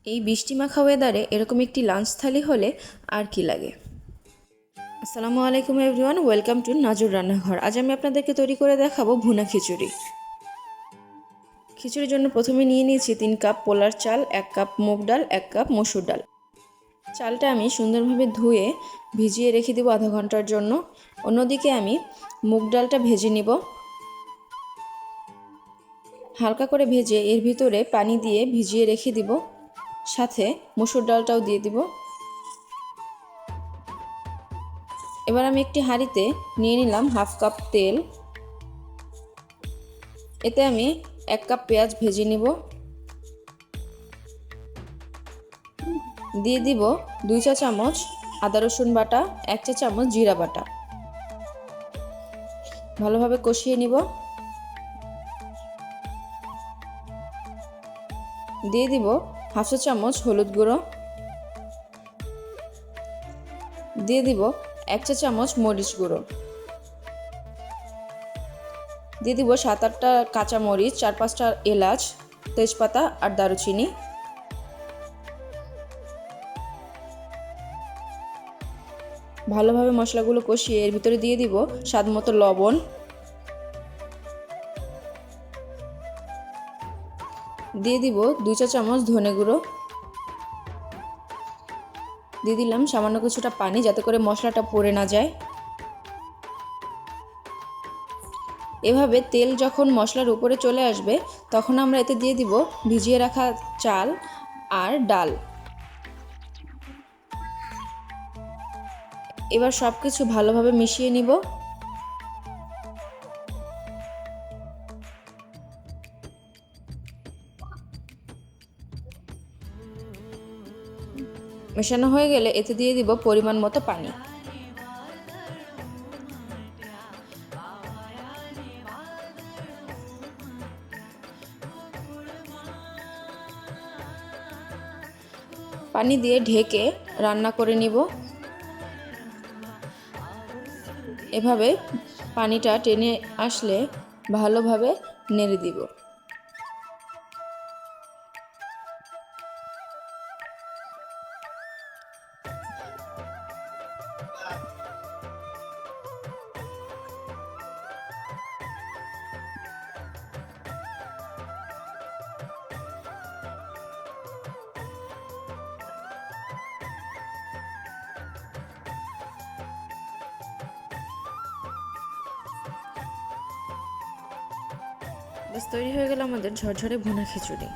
এই বৃষ্টি মাখা ওয়েদারে এরকম একটি লাঞ্চ থালি হলে আর কি লাগে। আসসালামু আলাইকুম এভরিওয়ান, ওয়েলকাম টু নাজুর রান্নাঘর। আজ আমি আপনাদেরকে তৈরি করে দেখাবো ভুনা খিচুড়ি। খিচুড়ির জন্য প্রথমে নিয়ে নিয়েছি 3 কাপ পোলার চাল, 1 কাপ মুগ ডাল, 1 কাপ মসুর ডাল। চালটা আমি সুন্দরভাবে ধুয়ে ভিজিয়ে রেখে দেবো আধা ঘন্টার জন্য। অন্যদিকে আমি মুগ ডালটা ভেজে নিব। হালকা করে ভেজে এর ভিতরে পানি দিয়ে ভিজিয়ে রেখে দিব, সাথে মসুর ডালটাও দিয়ে দিব। এবার আমি একটি হাঁড়িতে নিয়ে নিলাম হাফ কাপ তেল। এতে আমি 1 কাপ পেঁয়াজ ভেজে নিব। দিয়ে দিব 2 চা চামচ আদা রসুন বাটা, 1 চা চামচ জিরা বাটা। ভালোভাবে কষিয়ে নিব। দিয়ে দিব হাফ চা চামচ হলুদ গুঁড়ো। দিয়ে দিব 1 চা চামচ মরিচ গুঁড়ো। দিয়ে দিব 7-8টা কাঁচা মরিচ, 4-5টা এলাচ, তেজপাতা আর দারুচিনি। ভালোভাবে মশলাগুলো কষিয়ে এর ভিতরে দিয়ে দিব স্বাদ মতো লবণ। দিয়ে দিব 2 চা চামচ ধনে গুঁড়ো। দিয়ে দিলাম সামান্য কিছুটা পানি, যাতে করে মশলাটা পুড়ে না যায়। এভাবে তেল যখন মশলার উপরে চলে আসবে, তখন আমরা এতে দিয়ে দিব ভিজিয়ে রাখা চাল আর ডাল। এবার সব কিছু ভালোভাবে মিশিয়ে নিব। মেশানো হয়ে গেলে এতে দিয়ে দিব পরিমাণ মতো পানি। পানি দিয়ে ঢেকে রান্না করে নিব। এভাবে পানিটা টেনে আসলে ভালোভাবে নেড়ে দিব। বাস তৈরি হয়ে গেল আমাদের ঝরঝরে ভুনা খিচুড়ি।